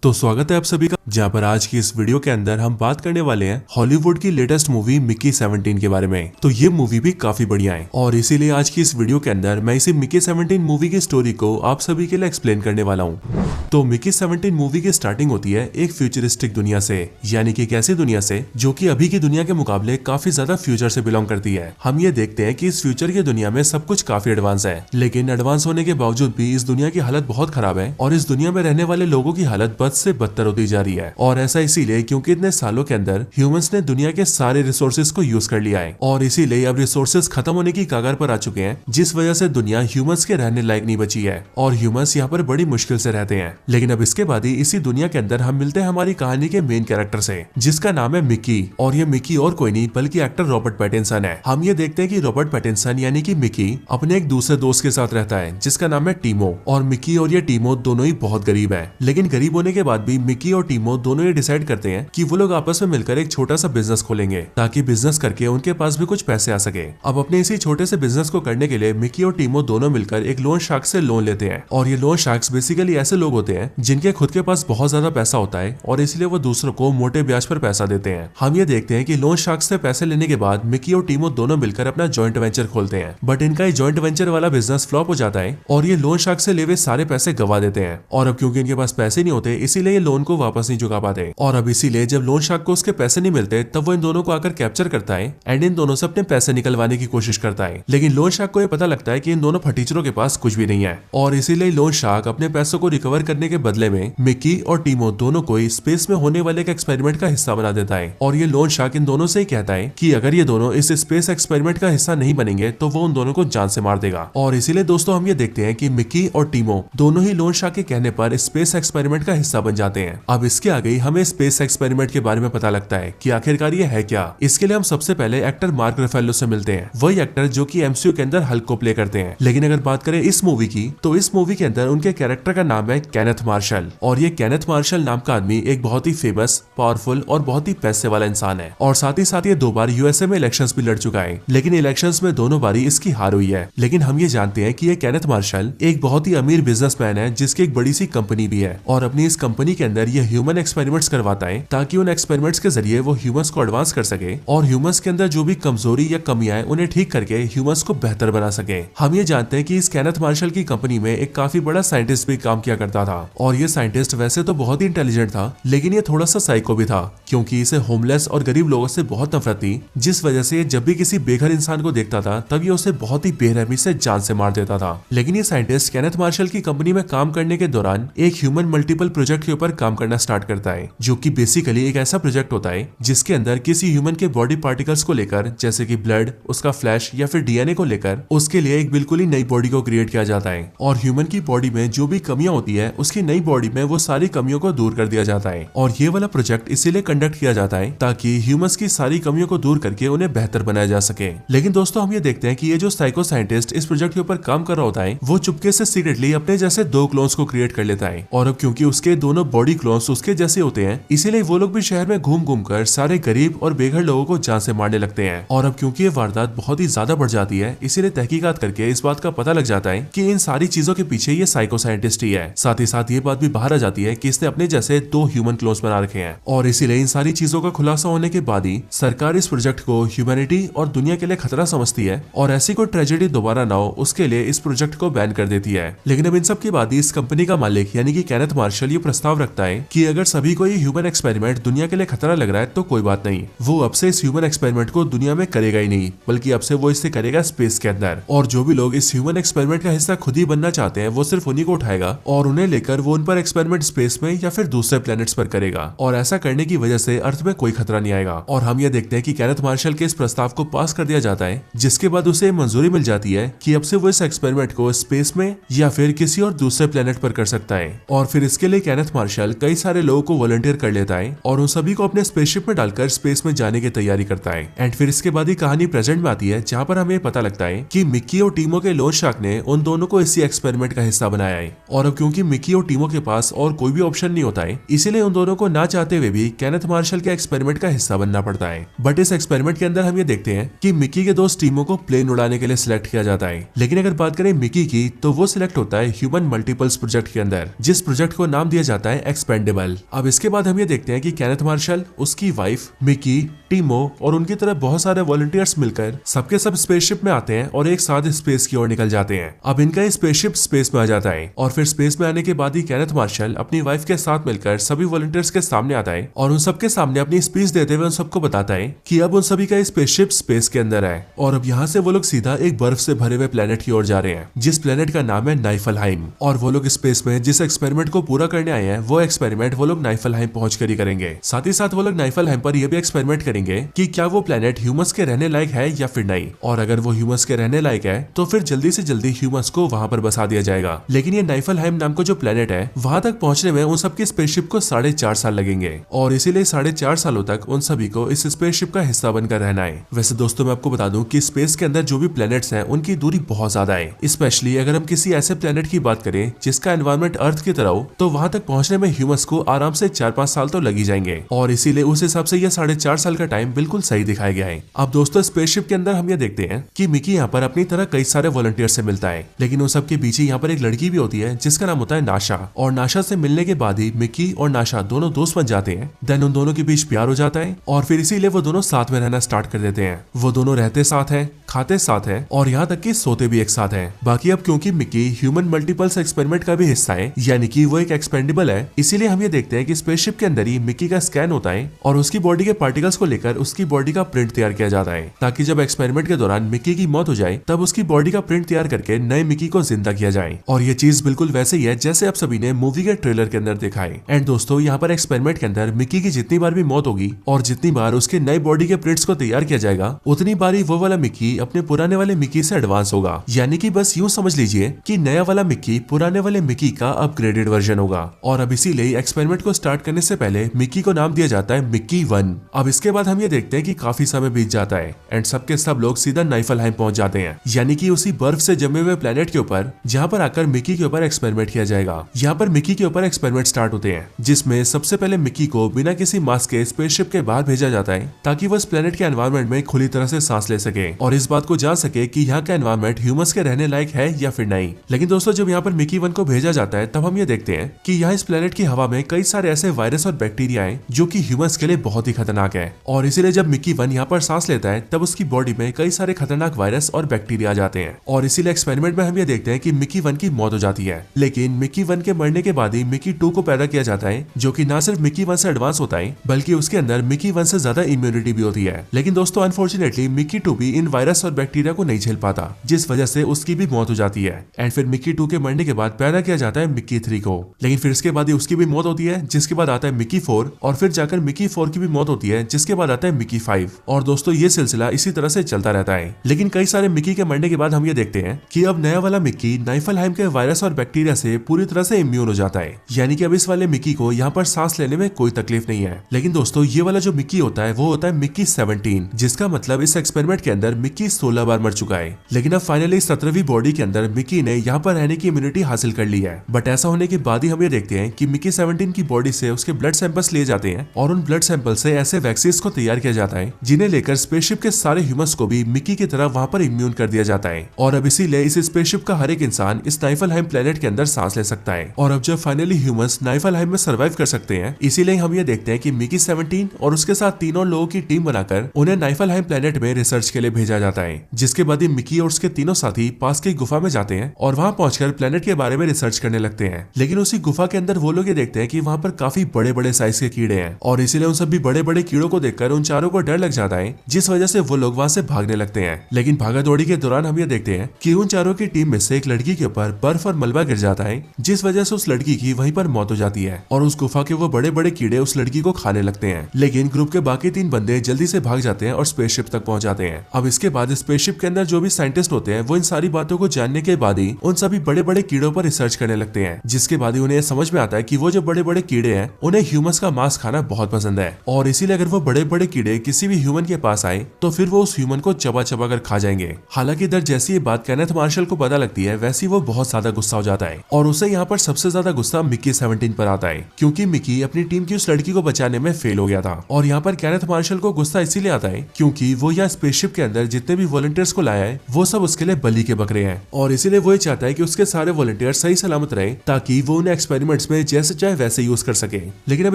तो स्वागत है आप सभी का, जहां पर आज की इस वीडियो के अंदर हम बात करने वाले हैं हॉलीवुड की लेटेस्ट मूवी मिकी 17 के बारे में। तो ये मूवी भी काफी बढ़िया है और इसीलिए आज की इस वीडियो के अंदर मैं इसी मिकी 17 मूवी की स्टोरी को आप सभी के लिए एक्सप्लेन करने वाला हूँ। तो मिकी 17 मूवी की स्टार्टिंग होती है एक फ्यूचरिस्टिक दुनिया से, यानी कि एक ऐसी दुनिया से जो कि अभी की दुनिया के मुकाबले काफी ज्यादा फ्यूचर से बिलोंग करती है। हम ये देखते हैं कि इस फ्यूचर की दुनिया में सब कुछ काफी एडवांस है, लेकिन एडवांस होने के बावजूद भी इस दुनिया की हालत बहुत खराब है और इस दुनिया में रहने वाले लोगों की हालत बद से बदतर होती जा रही है। और ऐसा इसीलिए क्योंकि इतने सालों के अंदर ह्यूमंस ने दुनिया के सारे रिसोर्सेज को यूज कर लिया है और इसीलिए अब रिसोर्सेज खत्म होने की कगार पर आ चुके हैं, जिस वजह से दुनिया ह्यूमंस के रहने लायक नहीं बची है और ह्यूमंस यहाँ पर बड़ी मुश्किल से रहते हैं। लेकिन अब इसके बाद ही इसी दुनिया के अंदर हम मिलते हैं हमारी कहानी के मेन कैरेक्टर से, जिसका नाम है मिकी। और ये मिकी और कोई नहीं बल्कि एक्टर रॉबर्ट पैटिंसन है। हम ये देखते हैं कि रॉबर्ट पैटिंसन यानी कि मिकी अपने एक दूसरे दोस्त के साथ रहता है जिसका नाम है टीमो। और मिकी और ये टीमो दोनों ही बहुत गरीब है, लेकिन गरीब होने के बाद भी मिकी और टीमो दोनों ये डिसाइड करते हैं कि वो लोग आपस में मिलकर एक छोटा सा बिजनेस खोलेंगे ताकि बिजनेस करके उनके पास भी कुछ पैसे आ सके। अब अपने इसी छोटे से बिजनेस को करने के लिए मिकी और टीमो दोनों मिलकर एक लोन शार्क से लोन लेते हैं। और ये लोन शार्क्स बेसिकली ऐसे लोग होते हैं जिनके खुद के पास बहुत ज्यादा पैसा होता है और इसलिए वो दूसरों को मोटे ब्याज पर पैसा देते हैं। हम ये देखते हैं कि लोन शार्क्स से पैसे लेने के बाद मिकी और टीमो दोनों मिलकर अपना जॉइंट वेंचर खोलते हैं, बट इनका ये जॉइंट वेंचर वाला बिजनेस फ्लॉप हो जाता है और ये लोन शार्क से लेवे सारे पैसे गवा देते हैं। और अब क्योंकि इनके पास पैसे नहीं होते इसीलिए ये लोन को वापस नहीं चुका पाते। और अब इसीलिए जब लोन शार्क को उसके पैसे नहीं मिलते तब वो इन दोनों को आकर कैप्चर करता है एंड इन दोनों से अपने पैसे निकलवाने की कोशिश करता है। लेकिन लोन शार्क को ये पता लगता है कि इन दोनों फटीचरों के पास कुछ भी नहीं है और इसीलिए लोन शार्क अपने पैसों को रिकवर करने के बदले में मिकी और टीमो दोनों को स्पेस में होने वाले एक एक्सपेरिमेंट का हिस्सा बना देता है। और ये लोन शार्क इन दोनों से ही कहता है कि अगर ये दोनों इस स्पेस एक्सपेरिमेंट का हिस्सा नहीं बनेंगे तो वो उन दोनों को जान से मार देगा। और इसीलिए दोस्तों हम ये देखते हैं कि मिकी और टीमो दोनों ही लोन शार्क के कहने पर स्पेस एक्सपेरिमेंट का हिस्सा बन जाते हैं। अब इसके आगे हमें स्पेस एक्सपेरिमेंट के बारे में पता लगता है कि आखिरकार ये है क्या। इसके लिए हम सबसे पहले एक्टर मार्क रफेलो से मिलते हैं, वही एक्टर जो कि एमसीयू के अंदर हल्क को प्ले करते हैं। लेकिन अगर बात करें इस मूवी की तो इस मूवी के अंदर उनके कैरेक्टर का नाम है केनेथ मार्शल। और ये केनेथ मार्शल नाम का आदमी एक बहुत ही फेमस, पावरफुल और बहुत ही पैसे वाला इंसान है और साथ ही ये 2 बार यूएसए में इलेक्शंस भी लड़ चुका है, लेकिन इलेक्शंस में दोनों बारी इसकी हार हुई है। लेकिन हम ये जानते हैं कि ये केनेथ मार्शल एक बहुत ही अमीर बिजनेसमैन है जिसकी एक बड़ी सी कंपनी भी है और अपनी इस कंपनी के अंदर ये ह्यूमन एक्सपेरिमेंट्स करवाता है ताकि उन एक्सपेरिमेंट्स के जरिए वो ह्यूमंस को एडवांस कर सके और ह्यूमंस के अंदर जो भी कमजोरी या कमियां हैं उन्हें ठीक करके ह्यूमंस को बेहतर बना सके। हम ये जानते हैं कि इस केनेथ मार्शल की कंपनी में एक काफी बड़ा साइंटिस्ट भी काम किया करता था और ये साइंटिस्ट वैसे तो बहुत ही इंटेलिजेंट था, लेकिन ये थोड़ा सा साइको भी था क्योंकि इसे होमलेस और गरीब लोगों से बहुत नफरत थी, जिस वजह से जब भी किसी बेघर इंसान को देखता था तब ये उसे बहुत ही बेरहमी से जान से मार देता था। लेकिन ये साइंटिस्ट केनेथ मार्शल की कंपनी में काम करने के दौरान एक ह्यूमन मल्टीपल प्रोजेक्ट के ऊपर काम करना स्टार्ट करता है, जो कि बेसिकली एक ऐसा प्रोजेक्ट होता है जिसके अंदर किसी ह्यूमन के बॉडी पार्टिकल्स को लेकर, जैसे कि ब्लड, उसका फ्लैश या फिर डीएनए को लेकर उसके लिए एक बिल्कुल ही नई बॉडी को क्रिएट किया जाता है और ह्यूमन की बॉडी में जो भी कमियां होती है उसकी नई बॉडी में वो सारी कमियों को दूर कर दिया जाता है। और ये वाला प्रोजेक्ट इसीलिए कंडक्ट किया जाता है ताकि ह्यूमंस की सारी कमियों को दूर करके उन्हें बेहतर बनाया जा सके। लेकिन दोस्तों हम ये देखते हैं कि ये जो साइको साइंटिस्ट इस प्रोजेक्ट के ऊपर काम कर रहा होता है वो चुपके से सीक्रेटली अपने जैसे 2 क्लोन्स को क्रिएट कर लेता है और अब क्योंकि उसके दोनों बॉडी क्लोन्स उसके जैसे होते हैं इसीलिए वो लोग भी शहर में घूम घूम कर सारे गरीब और बेघर लोगों को जान से मारने लगते हैं। और अब क्योंकि ये वारदात बहुत ही ज्यादा बढ़ जाती है इसीलिए तहकीकात करके इस बात का पता लग जाता है कि इन सारी चीजों के पीछे ये साइको साइंटिस्ट ही है। साथ ही साथ ये बात भी बाहर आ जाती है कि इसने अपने जैसे 2 ह्यूमन क्लोन्स बना रखे हैं और इसीलिए इन सारी चीजों का खुलासा होने के बाद ही सरकार इस प्रोजेक्ट को ह्यूमैनिटी और दुनिया के लिए खतरा समझती है और ऐसी कोई ट्रेजेडी दोबारा ना हो उसके लिए इस प्रोजेक्ट को बैन कर देती है। लेकिन अब इन सब के बाद ही इस कंपनी का मालिक यानी कि केनेथ मार्शल ये प्रस्ताव रखता है कि अगर सभी को ये ह्यूमन एक्सपेरिमेंट दुनिया के लिए खतरा लग रहा है तो कोई बात नहीं, वो अब से इस ह्यूमन एक्सपेरिमेंट को दुनिया में करेगा ही नहीं, बल्कि अब से वो इसे करेगा स्पेस के अंदर। और जो भी लोग इस ह्यूमन एक्सपेरिमेंट का हिस्सा खुद ही बनना चाहते हैं वो सिर्फ उन्हीं को उठाएगा और उन्हें लेकर वो उन पर एक्सपेरिमेंट स्पेस में या फिर दूसरे प्लैनेट्स पर करेगा और ऐसा करने की वजह से अर्थ में कोई खतरा नहीं आएगा। और हम ये देखते हैं कि केनेथ मार्शल के इस प्रस्ताव को पास कर दिया जाता है, जिसके बाद उसे मंजूरी मिल जाती है कि अब से वो इस एक्सपेरिमेंट को स्पेस में या फिर किसी और दूसरे प्लैनेट पर कर सकता है। और फिर इसके लिए केनेथ मार्शल कई सारे लोगों को वॉलंटियर कर लेता है और उन सभी को अपने स्पेसशिप में डालकर स्पेस में जाने की तैयारी करता है। एंड फिर इसके बाद ही कहानी प्रेजेंट में आती है जहाँ पर हमें पता लगता है कि मिकी और टीमो के लोन शार्क ने उन दोनों को इसी एक्सपेरिमेंट का हिस्सा बनाया है। और अब क्योंकि मिकी और टीमो के पास और कोई भी ऑप्शन नहीं होता है इसीलिए उन दोनों को ना चाहते हुए भी केनेथ मार्शल के एक्सपेरिमेंट का हिस्सा बनना पड़ता है। बट इस एक्सपेरिमेंट के अंदर हम ये देखते हैं कि मिकी के दोस्त टीमो को प्लेन उड़ाने के लिए सिलेक्ट किया जाता है। लेकिन अगर बात करें मिकी की तो वो सिलेक्ट होता है ह्यूमन मल्टीपल्स प्रोजेक्ट के अंदर, जिस प्रोजेक्ट को नाम दिया जाता है एक्सपेंडेबल। अब इसके बाद हम ये देखते हैं कि केनेथ मार्शल, उसकी वाइफ मिकी, टीमो और उनकी तरफ बहुत सारे वॉलंटियर्स मिलकर सबके सब स्पेसशिप में आते हैं और एक साथ स्पेस की ओर निकल जाते हैं। अब इनका स्पेसशिप स्पेस में आ जाता है और फिर स्पेस में आने के बाद ही केनेथ मार्शल अपनी वाइफ के साथ मिलकर सभी वॉलंटियर्स के सामने आता है और उन सबके सामने अपनी स्पीच देते हुए उन सबको बताता है कि अब उन सभी का स्पेसशिप स्पेस के अंदर है और अब यहाँ से वो लोग सीधा एक बर्फ से भरे हुए प्लेनेट की ओर जा रहे हैं, जिस प्लेनेट का नाम है नाइफलहाइम। और वो लोग स्पेस में जिस एक्सपेरिमेंट को पूरा करने आए हैं वो एक्सपेरिमेंट वो लोग नाइफलहाइम पहुंच कर ही करेंगे। साथ ही साथ वो लोग नाइफलहाइम पर यह भी एक्सपेरिमेंट करेंगे कि क्या वो प्लेनेट ह्यूमंस के रहने लायक है या फिर नहीं, और अगर वो ह्यूमंस के रहने लायक है तो फिर जल्दी से जल्दी ह्यूमंस को वहां पर बसा दिया जाएगा। लेकिन ये नाइफलहाइम नाम का जो प्लेनेट है वहां तक पहुंचने में उन सबकी स्पेसशिप को 4.5 साल लगेंगे और इसीलिए 4.5 सालों तक उन सभी को इस स्पेसशिप का हिस्सा बनकर रहना है। वैसे दोस्तों मैं आपको बता दूं कि स्पेस के अंदर जो भी प्लैनेट्स हैं उनकी दूरी बहुत ज्यादा है, स्पेशली अगर हम किसी ऐसे प्लेनेट की बात करें जिसका एनवायरमेंट अर्थ की तरह हो तो वहां तक पहुंचने में ह्यूमंस को आराम से 4-5 साल तो लग ही जाएंगे और इसीलिए उस हिसाब से यह 4.5 साल का टाइम बिल्कुल सही दिखाया गया है। अब दोस्तों स्पेसशिप के अंदर हम ये देखते हैं कि मिकी यहाँ पर अपनी तरह कई सारे वॉलंटियर से मिलता है, लेकिन उन सबके पीछे यहाँ पर एक लड़की भी होती है जिसका नाम होता है नाशा, और नाशा से मिलने के बाद ही मिकी और नाशा दोनों दोस्त बन जाते हैं। देन उन दोनों के बीच प्यार हो जाता है और फिर इसीलिए वो दोनों साथ में रहना स्टार्ट कर देते हैं। वो दोनों रहते साथ हैं, खाते साथ हैं और यहाँ तक कि सोते भी एक साथ हैं। बाकी अब क्योंकि मिकी ह्यूमन मल्टीपल्स एक्सपेरिमेंट का भी हिस्सा है, यानी कि वो एक एक्सपेंडेबल है, इसीलिए हम ये देखते हैं कि स्पेसशिप के अंदर ही मिकी का स्कैन होता है और उसकी बॉडी के पार्टिकल्स को लेकर उसकी बॉडी का प्रिंट तैयार किया जाता है, ताकि जब एक्सपेरिमेंट के दौरान मिकी की मौत हो जाए तब उसकी बॉडी का प्रिंट तैयार करके नए मिकी को जिंदा किया जाए। और ये चीज बिल्कुल वैसे ही है जैसे आप सभी ने मूवी के ट्रेलर के अंदर देखा है। एंड दोस्तों यहाँ पर एक्सपेरिमेंट के अंदर मिकी की जितनी बार भी मौत होगी और जितनी बार उसके नए बॉडी के प्रिंट्स को तैयार किया जाएगा उतनी बार ही वो वाला मिकी अपने पुराने वाले मिकी से एडवांस होगा, यानी कि बस यूं समझ लीजिए कि नया वाला मिकी पुराने वाले मिकी का अपग्रेडेड वर्जन होगा। और अब इसीलिए एक्सपेरिमेंट को स्टार्ट करने से पहले मिकी को नाम दिया जाता है मिकी 1। अब इसके बाद हम ये देखते हैं कि काफी समय बीत जाता है एंड सबके सब लोग सीधा नाइफलहाइम पहुंच जाते हैं, यानी कि उसी बर्फ से जमे हुए प्लेनेट के ऊपर जहां पर आकर मिकी के ऊपर एक्सपेरिमेंट किया जाएगा। यहाँ पर मिकी के ऊपर एक्सपेरिमेंट स्टार्ट होते हैं, जिसमें सबसे पहले मिकी को बिना किसी मास्क के स्पेसशिप के बाहर भेजा जाता है ताकि वो इस प्लेनेट के एनवायरमेंट में खुली तरह से सांस ले सके और इस बात को जान सके कि यहाँ का एनवायरमेंट ह्यूमंस के रहने लायक है या फिर नहीं। लेकिन दोस्तों जब यहाँ पर मिकी 1 को भेजा जाता है तब हम ये देखते हैं कि यहाँ इस प्लेनेट की हवा में कई सारे ऐसे वायरस और बैक्टीरिया हैं जो कि ह्यूमंस के लिए बहुत ही खतरनाक है और इसीलिए जब मिकी 1 यहाँ पर सांस लेता है तब उसकी बॉडी में कई सारे खतरनाक वायरस और बैक्टीरिया आ जाते हैं और इसीलिए एक्सपेरिमेंट में हम ये देखते हैं कि मिकी 1 की मौत हो जाती है। लेकिन मिकी 1 के मरने के बाद ही मिकी 2 को पैदा किया जाता है, जो कि न सिर्फ मिकी 1 से एडवांस होता है बल्कि उसके अंदर मिकी 1 से ज्यादा इम्यूनिटी भी होती है। लेकिन दोस्तों अनफॉर्चुनेटली मिकी 2 भी इन वायरस और बैक्टीरिया को नहीं झेल पाता, जिस वजह से उसकी भी मौत हो जाती है। एंड फिर मिकी 2 के मरने के बाद पैदा किया जाता है मिकी 3 को, लेकिन फिर इसके बाद ही उसकी भी मौत होती है, जिसके बाद आता है मिकी 4 और फिर जाकर मिकी 4 की भी मौत होती है, जिसके बाद आता है मिकी 5। और दोस्तों ये सिलसिला इसी तरह से चलता रहता है। लेकिन कई सारे मिकी के मरने के बाद हम ये देखते हैं कि अब नया वाला मिकी नाइफलहाइम के वायरस और बैक्टीरिया से पूरी तरह से इम्यून हो जाता है, यानी कि अब इस वाले मिकी को यहाँ पर सांस लेने में कोई तकलीफ नहीं है। लेकिन दोस्तों ये वाला जो मिकी होता है वो होता है मिकी 17, जिसका मतलब इस एक्सपेरिमेंट के अंदर मिकी 16 बार मर चुका है। लेकिन अब फाइनली 17वीं बॉडी के अंदर मिकी ने यहाँ पर रहने की इम्यूनिटी हासिल कर ली है। बट ऐसा होने के बाद ही हम ये देखते हैं कि मिकी 17 की बॉडी से उसके ब्लड सैंपल्स लिए जाते हैं और उन ब्लड सैंपल से ऐसे वैक्सीन को तैयार किया जाता है जिन्हें लेकर स्पेसशिप के सारे ह्यूमंस को भी मिकी की तरह वहां पर इम्यून कर दिया जाता है। और अब इसीलिए इस स्पेसशिप का हर एक इंसान इस नाइफलहाइम प्लेनेट के अंदर सांस ले सकता है। और अब जब फाइनली ह्यूमंस नाइफलहाइम में सर्वाइव कर सकते हैं, इसीलिए हम ये देखते हैं कि मिकी 17 और उसके साथ 3 और लोगों की टीम बनाकर उन्हें नाइफलहाइम प्लेनेट में रिसर्च के लिए भेजा जाता है। जिसके बाद मिकी और उसके तीनों साथी पास की गुफा में जाते हैं और वहां पहुंचकर प्लेनेट के बारे में रिसर्च करने लगते हैं। लेकिन उसी गुफा के अंदर वो लोग ये देखते हैं कि वहां पर काफी बड़े बड़े साइज के कीड़े हैं और इसीलिए उन सभी बड़े बड़े कीड़ों को देखकर उन चारों को डर लग जाता है, जिस वजह से वो लोग वहां से भागने लगते हैं। लेकिन भागा दौड़ी के दौरान हम ये देखते हैं कि उन चारों की टीम में से एक लड़की के ऊपर बर्फ और मलबा गिर जाता है, जिस वजह से उस लड़की की वहीं पर मौत हो जाती है और उस गुफा के वो बड़े बड़े कीड़े उस लड़की को खाने लगते हैं। लेकिन ग्रुप के बाकी 3 बंदे जल्दी से भाग जाते हैं और स्पेसशिप तक पहुंच जाते हैं। अब इसके बाद स्पेसशिप के अंदर जो भी साइंटिस्ट होते हैं वो इन सारी बातों को जानने के बाद ही उन सभी बड़े बड़े कीड़ों पर रिसर्च करने लगते हैं, जिसके बाद ही उन्हें समझ में आता है कि वो जो बड़े बड़े कीड़े हैं उन्हें ह्यूमंस का मांस खाना बहुत पसंद है और इसीलिए अगर वो बड़े बड़े कीड़े किसी भी ह्यूमन के पास आए तो फिर वो उस ह्यूमन को चबा चबा कर खा जाएंगे। हालांकि इधर जैसी ये बात केनेथ मार्शल को पता लगती है वैसी वो बहुत ज्यादा गुस्सा हो जाता है और उसे यहाँ पर सबसे ज्यादा गुस्सा मिकी 17 पर आता है, क्योंकि मिकी अपनी टीम की उस लड़की को बचाने में फेल हो गया था। और यहाँ पर केनेथ मार्शल को गुस्सा इसीलिए आता है क्योंकि वो यहाँ स्पेसशिप के अंदर जितने जितने भी वॉलंटियर्स को लाया है वो सब उसके लिए बलि के बकरे हैं, और इसीलिए वो ये चाहता है कि उसके सारे वॉलंटियर सही सलामत रहे ताकि वो उन्हें एक्सपेरिमेंट्स में जैसे चाहे वैसे यूज कर सके। लेकिन अब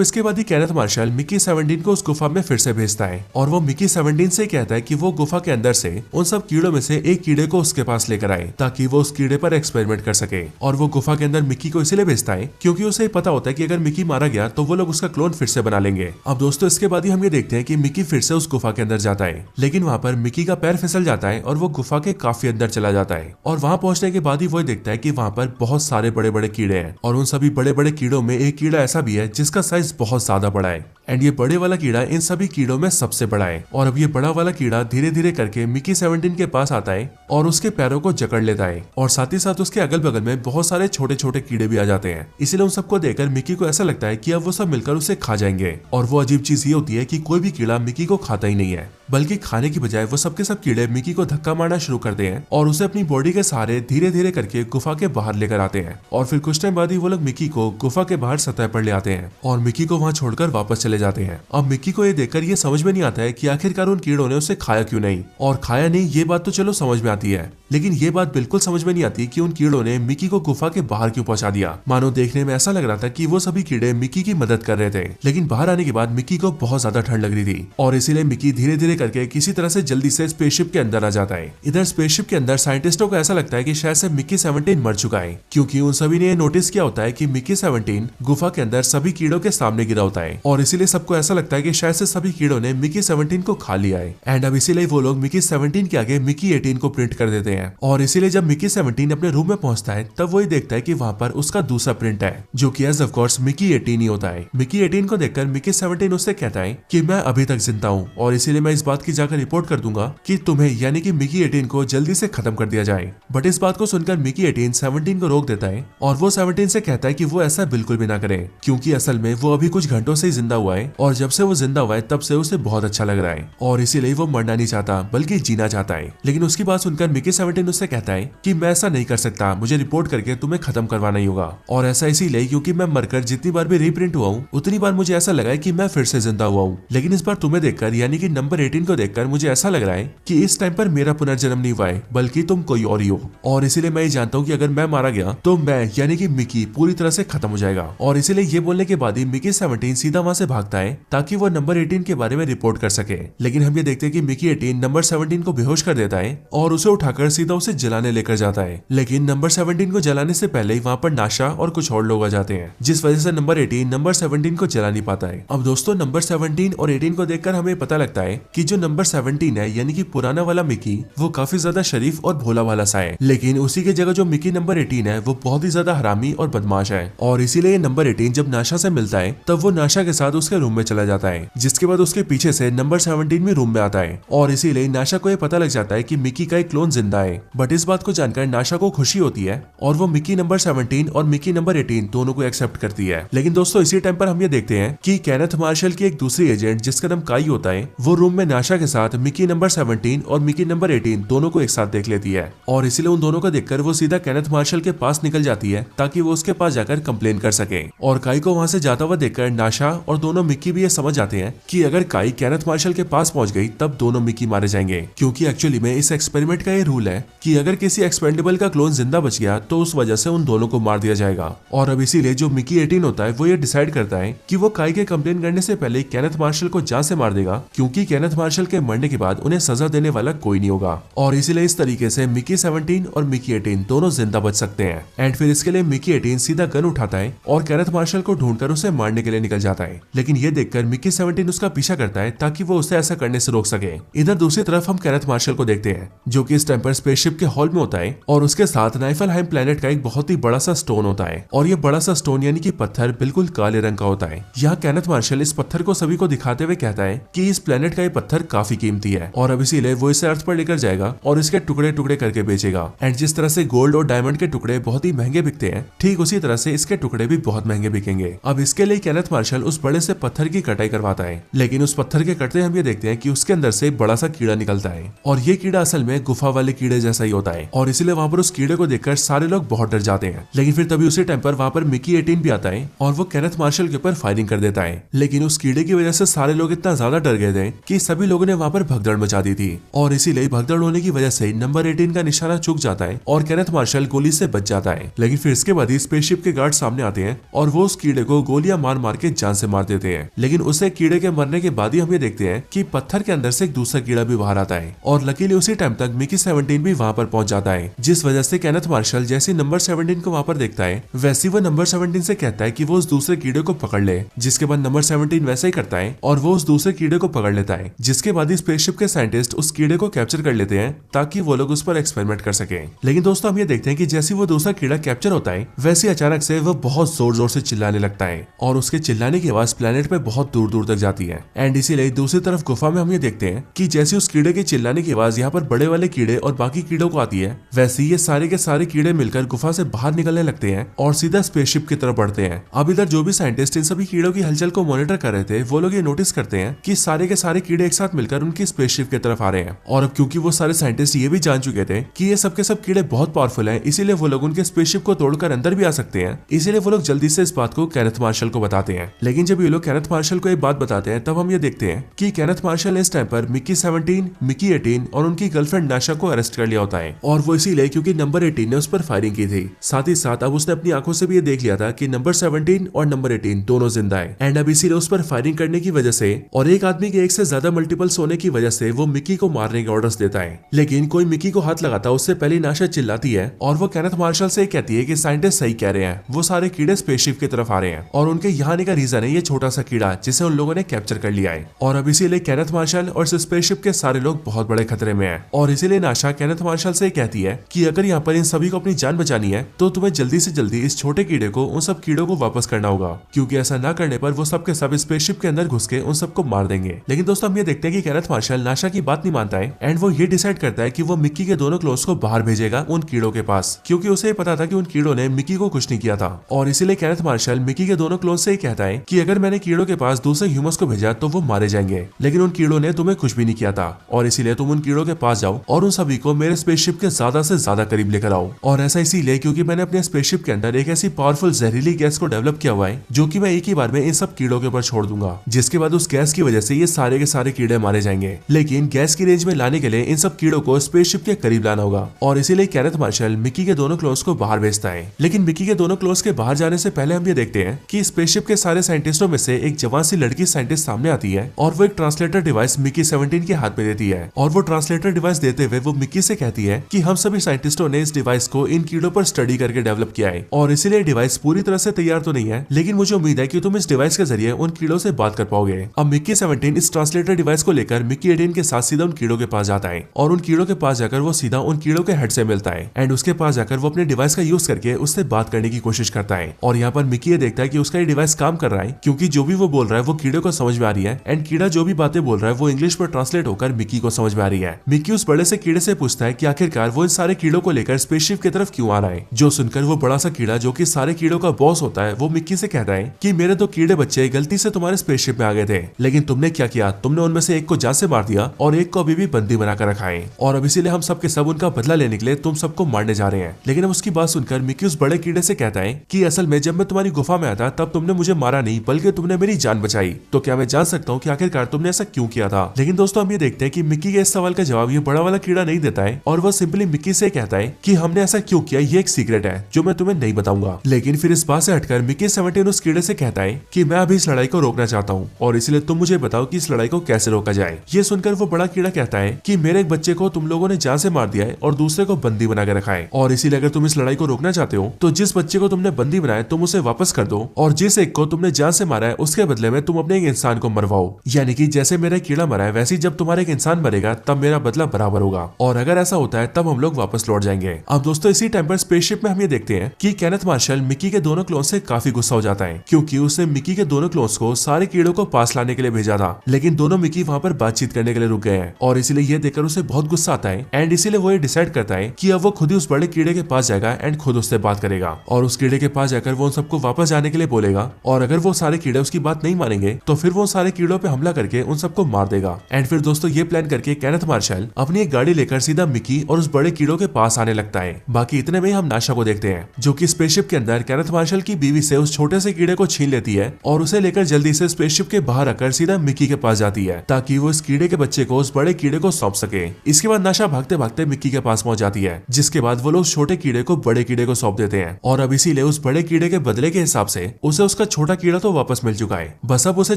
इसके बाद ही केनेथ मार्शल मिकी 17 को उस गुफा में फिर से भेजता है और वो मिकी 17 से कहता है कि वो गुफा के अंदर से उन सब कीड़ों में से एक कीड़े को उसके पास लेकर आए ताकि वो उस कीड़े पर एक्सपेरिमेंट कर सके। और वो गुफा के अंदर मिकी को इसलिए भेजता है क्योंकि उसे पता होता है कि अगर मिकी मारा गया तो वो लोग उसका क्लोन फिर से बना लेंगे। अब दोस्तों इसके बाद ही हम ये देखते हैं कि मिकी फिर से उस गुफा के अंदर जाता है, लेकिन वहाँ पर मिकी का पैर फिसल जाता है और वो गुफा के काफी अंदर चला जाता है। और वहाँ पहुंचने के बाद ही वो देखता है कि वहाँ पर बहुत सारे बड़े बड़े कीड़े हैं और उन सभी बड़े बड़े कीड़ों में एक कीड़ा ऐसा भी है जिसका साइज बहुत ज्यादा बड़ा है। एंड ये बड़े वाला कीड़ा इन सभी कीड़ों में सबसे बड़ा है। और अब ये बड़ा वाला कीड़ा धीरे धीरे करके मिकी 17 के पास आता है और उसके पैरों को जकड़ लेता है, और साथ ही साथ उसके अगल बगल में बहुत सारे छोटे छोटे कीड़े भी आ जाते हैं। इसलिए उन सबको देखकर मिकी को ऐसा लगता है कि अब वो सब मिलकर उसे खा जाएंगे। और वो अजीब चीज ये होती है कि कोई भी कीड़ा मिकी को खाता ही नहीं है, बल्कि खाने की बजाय वो सबके सब कीड़े मिकी को धक्का मारना शुरू करते हैं और उसे अपनी बॉडी के सहारे धीरे धीरे करके गुफा के बाहर लेकर आते हैं। और फिर कुछ टाइम बाद ही वो लोग मिकी को गुफा के बाहर सतह पर ले आते हैं और मिकी को वहाँ छोड़कर वापस चले जाते हैं। अब मिकी को ये देखकर ये समझ में नहीं आता है कि आखिरकार उन कीड़ों ने उसे खाया क्यों नहीं, और खाया नहीं ये बात तो चलो समझ में आती है, लेकिन ये बात बिल्कुल समझ में नहीं आती कि उन कीड़ों ने मिकी को गुफा के बाहर क्यों पहुंचा दिया। मानो देखने में ऐसा लग रहा था कि वो सभी कीड़े मिकी की मदद कर रहे थे, लेकिन बाहर आने के बाद मिकी को बहुत ज्यादा ठंड लग रही थी और इसीलिए मिकी धीरे धीरे करके किसी तरह से जल्दी से स्पेसशिप के अंदर आ जाता है। इधर स्पेसशिप के अंदर साइंटिस्टों को ऐसा लगता है कि शायद से मिकी 17 मर चुका है, क्योंकि उन सभी ने नोटिस किया होता है कि मिकी 17 गुफा के अंदर सभी कीड़ों के सामने गिरा होता है, और इसीलिए सबको ऐसा लगता है कि शायद से सभी कीड़ों ने मिकी 17 को खा लिया है। एंड अब इसीलिए वो लोग मिकी 17 के आगे मिकी 18 को प्रिंट कर देते हैं। और इसीलिए जब मिकी 17 अपने रूम में पहुंचता है तब वही देखता है कि वहाँ पर उसका दूसरा प्रिंट है, जो कि एज ऑफ कोर्स मिकी 18 ही होता है। मिकी 18 को देखकर मिकी 17 उससे कहता है कि मैं अभी तक जिंदा हूँ और इसीलिए मैं इस बात की जाकर रिपोर्ट कर दूंगा कि तुम्हें यानी कि मिकी 18 को जल्दी से खत्म कर दिया जाए। बट इस बात को सुनकर मिकी 18 17 को रोक देता है और वो 17 से कहता है कि वो ऐसा बिल्कुल भी ना करे, क्योंकि असल में वो अभी कुछ घंटों से ही जिंदा हुआ है और जब से वो जिंदा हुआ है तब से उसे बहुत अच्छा लग रहा है और इसीलिए वो मरना नहीं चाहता बल्कि जीना चाहता है। लेकिन उसकी बात सुनकर मिकी 17 उससे कहता है कि मैं ऐसा नहीं कर सकता, मुझे रिपोर्ट करके तुम्हें खत्म करवाना ही होगा। और ऐसा इसीलिए क्योंकि मैं मरकर जितनी बार भी रीप्रिंट हुआ हूँ उतनी बार मुझे ऐसा लगा है कि मैं फिर से जिंदा हुआ हूँ, लेकिन इस बार तुम्हें देखकर यानी कि नंबर 18 को देखकर मुझे ऐसा लग रहा है कि इस टाइम पर मेरा पुनर्जन्म नहीं हुआ है बल्कि तुम कोई और ही हो। और इसीलिए मैं ये जानता हूँ कि अगर मैं मारा गया तो मैं यानी कि मिकी पूरी तरह से खत्म हो जाएगा। और इसीलिए ये बोलने के बाद ही मिकी 17 सीधा वहां से भागता है ताकि वो नंबर 18 के बारे में रिपोर्ट कर सके। लेकिन हम ये देखते हैं कि मिकी 18 नंबर 17 को बेहोश कर देता है और उसे उठाकर सीधा उसे जलाने लेकर जाता है। लेकिन नंबर 17 को जलाने से पहले ही वहाँ पर नाशा और कुछ और लोग आ जाते हैं, जिस वजह से नंबर 18 नंबर 17 को जला नहीं पाता है। अब दोस्तों नंबर 17 और 18 को देखकर हमें पता लगता है कि जो नंबर 17 है यानी कि पुराना वाला मिकी वो काफी ज्यादा शरीफ और भोला वाला सा है, लेकिन उसी की जगह जो मिकी नंबर 18 है वो बहुत ही ज्यादा हरामी और बदमाश है। और इसीलिए नंबर 18 जब नाशा से मिलता है तब वो नाशा के साथ उसके रूम में चला जाता है, जिसके बाद उसके पीछे से नंबर 17 भी रूम में आता है और इसीलिए नाशा को ये पता लग जाता है कि मिकी का एक क्लोन जिंदा है। बट इस बात को जानकर नाशा को खुशी होती है और वो मिकी नंबर 17 और मिकी नंबर 18 दोनों को एक्सेप्ट करती है। लेकिन दोस्तों इसी टाइम पर हम ये देखते हैं कि केनेथ मार्शल की एक दूसरी एजेंट जिसका नाम काई होता है वो रूम में नाशा के साथ मिकी नंबर 17 और मिकी नंबर 18 दोनों को एक साथ देख लेती है और इसीलिए उन दोनों को देखकर वो सीधा केनेथ मार्शल के पास निकल जाती है ताकि वो उसके पास जाकर कंप्लेन कर सके। और काई को वहां से जाता हुआ देखकर नाशा और दोनों मिकी भी ये समझ जाते हैं कि अगर काई केनेथ मार्शल के पास पहुंच गई तब दोनों मिकी मारे जाएंगे, क्योंकि एक्चुअली में इस एक्सपेरिमेंट का ये रूल है कि अगर किसी एक्सपेंडेबल का क्लोन जिंदा बच गया तो उस वजह से उन दोनों को मार दिया जाएगा। और अब इसीलिए जो मिकी 18 होता है वो ये डिसाइड करता है कि वो काई के कंप्लेन करने से पहले केनेथ मार्शल को जान से मार देगा, क्योंकि केनेथ मार्शल के मरने के बाद उन्हें सजा देने वाला कोई नहीं होगा। और इसीलिए इस तरीके से मिकी 17 और मिकी 18 दोनों जिंदा बच सकते हैं। एंड फिर इसके लिए मिकी 18 सीधा गन उठाता है और केनेथ मार्शल को ढूंढकर उसे मारने के लिए निकल जाता है, लेकिन ये देखकर मिकी 17 उसका पीछा करता है ताकि वो उसे ऐसा करने से रोक सके। इधर दूसरी तरफ हम केनेथ मार्शल को देखते हैं जो कि इस टाइम पर स्पेसशिप के हॉल में होता है और उसके साथ नाइफलहाइम प्लेनेट का एक बहुत ही बड़ा सा स्टोन होता है और ये बड़ा सा स्टोन यानी कि पत्थर बिल्कुल काले रंग का होता है। यहाँ केनेथ मार्शल इस पत्थर को सभी को दिखाते हुए कहता है कि इस प्लेनेट का ये पत्थर काफी कीमती है और अब इसीलिए वो इसे अर्थ पर लेकर जाएगा और इसके टुकड़े टुकड़े करके बेचेगा। एंड जिस तरह से गोल्ड और डायमंड के टुकड़े बहुत ही महंगे बिकते हैं, ठीक उसी तरह से इसके टुकड़े भी बहुत महंगे बिकेंगे। अब इसके लिए केनेथ मार्शल उस बड़े से पत्थर की कटाई करवाता है। लेकिन उस पत्थर के कटते हम ये देखते हैं कि उसके अंदर से बड़ा सा कीड़ा निकलता है और ये कीड़ा असल में गुफा वाले कीड़े जैसा ही होता है और इसीलिए वहाँ पर उस कीड़े को देखकर सारे लोग बहुत डर जाते हैं। लेकिन फिर तभी उसी टाइम पर वहाँ पर मिकी 18 भी आता है और वो केनेथ मार्शल के ऊपर फायरिंग कर देता है। लेकिन उस कीड़े की वजह से सारे लोग इतना ज्यादा डर गए थे कि सभी लोगों ने वहाँ पर भगदड़ मचा दी थी और इसीलिए भगदड़ होने की वजह से नंबर 18 का निशाना चूक जाता है और केनेथ मार्शल गोली से बच जाता है। लेकिन फिर इसके बाद ही स्पेसशिप के गार्ड सामने आते हैं और वो उस कीड़े को गोलियां मार मार के जान से मार देते हैं। लेकिन उसे कीड़े के मरने के बाद ही हम ये देखते हैं कि पत्थर के अंदर से एक दूसरा कीड़ा भी बाहर आता है और लकीली उसी टाइम तक मिकी 17 भी वहाँ पर पहुंच जाता है, जिस वजह से केनेथ मार्शल जैसे नंबर 17 को वहाँ पर देखता है वैसे वो नंबर 17 से कहता है कि वो उस दूसरे कीड़े को पकड़ ले, जिसके बाद नंबर 17 वैसा ही करता है और वो उस दूसरे कीड़े को पकड़ लेता है। जिसके बाद ही स्पेसशिप के साइंटिस्ट उस कीड़े को कैप्चर कर लेते हैं ताकि वो लोग उस पर एक्सपेरिमेंट कर सके। लेकिन दोस्तों हम ये देखते हैं कि जैसे वो दूसरा कीड़ा कैप्चर होता है वैसे अचानक से वो बहुत जोर जोर से चिल्लाने लगता है और उसके चिल्लाने की आवाज प्लेनेट पे बहुत दूर दूर तक जाती है। एंड इसीलिए दूसरी तरफ गुफा में हम ये देखते हैं कि जैसे उस कीड़े के चिल्लाने की आवाज यहाँ पर बड़े वाले कीड़े और बाकी कीड़ों को आती है वैसे ये सारे के सारे कीड़े मिलकर गुफा से बाहर निकलने लगते हैं और सीधा स्पेसशिप की तरफ बढ़ते हैं। अब इधर जो भी साइंटिस्ट इन सभी कीड़ों की हलचल को मॉनिटर कर रहे थे वो लोग ये नोटिस करते हैं कि सारे के सारे कीड़े एक साथ मिलकर उनकी स्पेसशिप की तरफ आ रहे हैं और अब क्योंकि वो सारे साइंटिस्ट ये भी जान चुके थे कि ये सब के सब कीड़े बहुत पावरफुल हैं, इसीलिए वो लोग उनके स्पेसशिप को तोड़कर अंदर भी आ सकते हैं। इसीलिए वो लोग जल्दी से इस बात को केनेथ मार्शल को बताते हैं। लेकिन जब ये लोग केनेथ मार्शल को एक बात बताते हैं तब हम ये देखते हैं कि केनेथ मार्शल ने इस टाइम पर मिकी 17, मिकी 18 और उनकी गर्लफ्रेंड नाशा को अरेस्ट कर लिया होता है और वो इसीलिए क्योंकि नंबर 18 ने उस पर फायरिंग की थी। साथ ही साथ अब उसने अपनी आंखों से भी ये देख लिया था कि नंबर 17 और नंबर 18 दोनों जिंदा है एंड अब इसीलिए उस पर फायरिंग करने की वजह से और एक आदमी के एक से ज्यादा मल्टीपल्स होने की वजह से वो मिकी को मारने के ऑर्डर्स देता है। लेकिन कोई मिकी को हाथ लगाता उससे पहले नाशा चिल्लाती है और वो केनेथ मार्शल से कहती है कि साइंटिस्ट सही कह रहे हैं, वो सारे कीड़े स्पेसशिप की तरफ आ रहे हैं और उनके यहाँ आने का रीजन है ये छोटा सा कीड़ा जिसे उन लोगों ने कैप्चर कर लिया है और अब इसीलिए केनेथ मार्शल और स्पेसशिप के सारे लोग बहुत बड़े खतरे में हैं और इसीलिए नाशा केनेथ मार्शल से कहती है कि अगर यहाँ पर इन सभी को अपनी जान बचानी है तो तुम्हें जल्दी से जल्दी इस छोटे कीड़े को उन सब कीड़ों को वापस करना होगा, क्योंकि ऐसा ना करने पर वो सब के सब स्पेसशिप के अंदर घुस के उन सबको मार देंगे। लेकिन दोस्तों हम ये देखते हैं कि केनेथ मार्शल नाशा की बात नहीं मानता है एंड वो ये डिसाइड करता है कि वो मिक्की के दोनों क्लोज को बाहर भेजेगा उन कीड़ों के पास, क्योंकि उसे पता था कि उन कीड़ों ने मिक्की को कुछ नहीं किया था और इसीलिए केनेथ मार्शल मिक्की के दोनों क्लोज से ही कहता है कि अगर मैंने कीड़ों के पास दूसरे ह्यूमंस को भेजा तो वो मारे जाएंगे, लेकिन उन कीड़ों ने तुम्हें कुछ भी नहीं किया था और इसीलिए तुम उन कीड़ों के पास जाओ और उन सभी को मेरे स्पेसशिप के ज्यादा से ज्यादा करीब लेकर आओ। और ऐसा इसीलिए क्योंकि मैंने अपने स्पेसशिप के अंदर एक ऐसी पावरफुल जहरीली गैस को डेवलप किया हुआ है जो कि मैं एक ही बार में इन सब कीड़ों के ऊपर छोड़ दूंगा, जिसके बाद उस गैस की वजह से ये सारे के सारे कीड़े मारे जाएंगे। लेकिन गैस की रेंज में लाने के लिए इन सब कीड़ों को स्पेसशिप के करीब लाना होगा और इसीलिए केनेथ मार्शल मिक्की के दोनों क्लोज को बाहर भेजता है। लेकिन मिक्की के दोनों क्लोज के बाहर जाने से पहले हम ये देखते हैं कि स्पेसशिप के सारे साइंटिस्टों में से एक जवान सी लड़की साइंटिस्ट सामने आती है और वो एक ट्रांसलेटर डिवाइस मिक्की 17 के हाथ में देती है और वो ट्रांसलेटर डिवाइस देते हुए वो मिक्की से कहती है कि हम सभी साइंटिस्टों ने इस डिवाइस को इन कीड़ों पर स्टडी करके डेवलप किया है और इसीलिए डिवाइस पूरी तरह से तैयार तो नहीं है, लेकिन मुझे उम्मीद है कि तुम इस डिवाइस के जरिए उन कीड़ों से बात कर पाओगे। अब मिक्की 17 इस ट्रांसलेटर डिवाइस को लेकर मिक्की 18 के साथ सीधा उन कीड़ों के पास जाता है और उन कीड़ों के पास जाकर वो सीधा उन कीड़ों के हेड से मिलता है एंड उसके पास जाकर वो अपने डिवाइस का यूज करके उससे बात करने की कोशिश करता है और यहाँ पर मिक्की ये देखता है कि उसका ये डिवाइस काम कर रहा है, क्योंकि जो भी वो बोल रहा है वो कीड़े को समझ में आ रही है एंड कीड़ा जो भी बातें बोल रहा है वो इंग्लिश पर ट्रांसलेट होकर मिक्की को समझ में आ रही है। मिक्की उस बड़े से कीड़े से पूछता है कि आखिरकार वो इन सारे कीड़ों को लेकर स्पेसशिप की तरफ क्यों आ रहा है, जो सुनकर वो बड़ा सा कीड़ा जो कि सारे कीड़ों का बॉस होता है वो मिक्की से कहता है कि मेरे तो कीड़े बच्चे गलती से तुम्हारे स्पेसशिप में आ गए थे, लेकिन तुमने क्या किया, तुमने उनमें से एक को जान से मार दिया और एक को अभी भी बंदी बनाकर रखा है और अब इसीलिए हम सब के सब उनका बदला लेने के लिए तुम सबको मारने जा रहे हैं। लेकिन अब उसकी बात सुनकर मिक्की उस बड़े कीड़े से कहता है कि असल में जब मैं तुम्हारी गुफा में आता तब तुमने मुझे मारा नहीं बल्कि तुमने मेरी जान बचाई, तो क्या मैं जान सकता हूँ कि आखिरकार तुमने ऐसा क्यों किया था। लेकिन दोस्तों हम ये देखते हैं कि मिक्की के इस सवाल का जवाब ये बड़ा वाला कीड़ा नहीं देता है और वह सिंपली मिक्की से कहता है कि हमने ऐसा क्यों किया ये एक सीक्रेट है जो मैं तुम्हें नहीं बताऊंगा। लेकिन फिर इस बात से हटकर मिक्की 17 उस कीड़े से कहता है कि मैं अभी इस लड़ाई को रोकना चाहता हूँ और इसलिए तुम मुझे बताओ कि इस लड़ाई को कैसे रोका जाए। ये सुनकर वो बड़ा कीड़ा कहता है कि मेरे एक बच्चे को तुम लोगों ने जान से मार दिया है और दूसरे को बंदी बना के रखा है और इसीलिए अगर तुम इस लड़ाई को रोकना चाहते हो तो जिस बच्चे को तुमने बंदी बनाया तुम उसे वापस कर दो और जिस एक को तुमने जान से मारा है उसके बदले में तुम अपने एक इंसान को मरवाओ, यानी कि जैसे मेरा कीड़ा मरा है वैसे ही जब तुम्हारा एक इंसान मरेगा तब मेरा बदला बराबर होगा और अगर ऐसा होता है तब हम लोग वापस लौट जाएंगे। अब दोस्तों इसी टाइम पर स्पेसशिप में हम ये देखते हैं कि केनेथ मार्शल मिक्की के दोनों क्लोन्स से काफी गुस्सा हो जाता है, क्योंकि उसने मिक्की के दोनों क्लोन्स को सारे कीड़ों को पास लाने के लिए भेजा था, लेकिन दोनों मिक्की वहाँ पर बातचीत करने के लिए रुक गए हैं और इसीलिए ये देखकर उसे बहुत गुस्सा आता है एंड इसीलिए वो ये डिसाइड करता है कि अब वो खुद ही उस बड़े कीड़े के पास जाएगा एंड खुद उससे बात करेगा और उस कीड़े के पास जाकर वो उन सबको वापस जाने के लिए बोलेगा और अगर वो सारे कीड़े उसकी बात नहीं मानेंगे तो फिर वो सारे कीड़ों पे हमला करके उन सबको मार देगा। एंड फिर दोस्तों ये प्लान करके केनेथ मार्शल अपनी एक गाड़ी लेकर सीधा मिकी और उस बड़े कीड़ों के पास आने लगता है। बाकी इतने में हम नाशा को देखते हैं जो कि स्पेसशिप के अंदर केनेथ मार्शल की बीवी से उस छोटे से कीड़े को छीन लेती है और उसे लेकर जल्दी से स्पेसशिप के बाहर आकर सीधा मिकी के पास जाती है ताकि वो इस कीड़े के बच्चे को उस बड़े कीड़े को सौंप सके। इसके बाद नाशा भागते भागते मिक्की के पास पहुंच जाती है, जिसके बाद वो लोग छोटे कीड़े को बड़े कीड़े को सौंप देते हैं और अब इसीलिए उस बड़े कीड़े के बदले के हिसाब से उसे उसका छोटा कीड़ा तो वापस मिल चुका है, बस अब उसे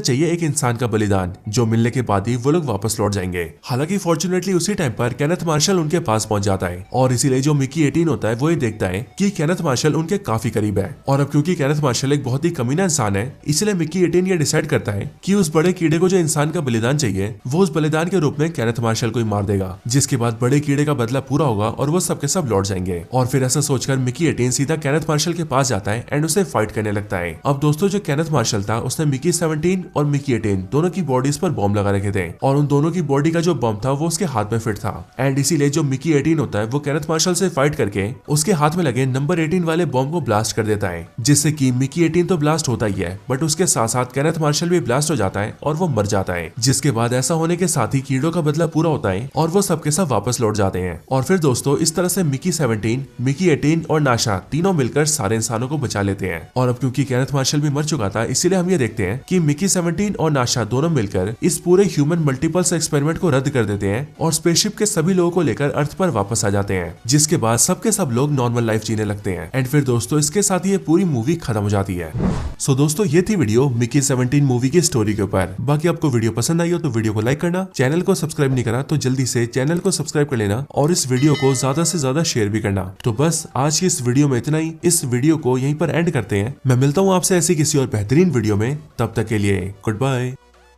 चाहिए एक इंसान का बलिदान जो मिलने के बाद ही वो लोग वापस लौट जाएंगे। हालांकि फॉर्चुनेटली उसी टाइम पर केनेथ मार्शल उनके पास पहुंच जाता है और इसीलिए जो मिकी 18 होता है वो ये देखता है कि केनेथ मार्शल उनके काफी करीब है। और अब क्योंकि केनेथ मार्शल एक बहुत ही कमीना इंसान है, इसलिए मिकी 18 ये डिसाइड करता है कि उस बड़े कीड़े को जो इंसान का बलिदान चाहिए वो उस बलिदान के रूप में केनेथ मार्शल को ही मार देगा, जिसके बाद बड़े कीड़े का बदला पूरा होगा और वो सबके सब लौट जाएंगे। और फिर ऐसा सोचकर मिकी 18 सीधा केनेथ मार्शल के पास जाता है एंड उसे फाइट करने लगता है। अब दोस्तों जो केनेथ मार्शल था उसने मिकी 17 और मिकी 18 दोनों की बॉडीज पर बॉम्ब लगा रखे थे और उन दोनों की बॉडी का जो बम था वो उसके हाथ में फिट था। एंड इसीलिए जो मिकी 18 होता है वो केनेथ मार्शल से फाइट करके उसके हाथ में लगे नंबर 18 वाले बॉम्ब को ब्लास्ट कर देता है, जिससे कि मिकी 18 तो ब्लास्ट होता ही है बट उसके साथ साथ केनेथ मार्शल भी ब्लास्ट हो जाता है और वो मर जाता है। जिसके बाद ऐसा होने के साथ ही कीड़ों का बदला पूरा होता है और वो सबके सब वापस लौट जाते हैं। और फिर दोस्तों इस तरह से मिकी 17, मिकी 18 और नाशा तीनों मिलकर सारे इंसानों को बचा लेते हैं। और अब क्योंकि केनेथ मार्शल भी मर चुका था, इसीलिए हम ये देखते हैं कि मिकी 17 और नाशा दोनों मिलकर इस पूरे ह्यूमन मल्टीपल्स एक्सपेरिमेंट को रद्द कर देते हैं और स्पेसशिप के सभी लोगों को लेकर अर्थ पर वापस आ जाते हैं, जिसके बाद सबके सब लोग नॉर्मल लाइफ जीने लगते हैं। एंड फिर दोस्तों इसके साथ ये पूरी मूवी खत्म हो जाती है। सो दोस्तों ये थी वीडियो मिकी 17 मूवी की स्टोरी के ऊपर। बाकी आपको वीडियो पसंद आई हो तो वीडियो को लाइक करना, चैनल को सब्सक्राइब नहीं करा तो जल्दी से चैनल को सब्सक्राइब कर लेना और इस वीडियो को ज्यादा से ज्यादा शेयर भी करना। तो बस आज की इस वीडियो में इतना ही, इस वीडियो को यहीं पर एंड करते हैं। मैं मिलता हूँ आपसे ऐसी किसी और बेहतरीन वीडियो में, तब तक के लिए गुड बाय।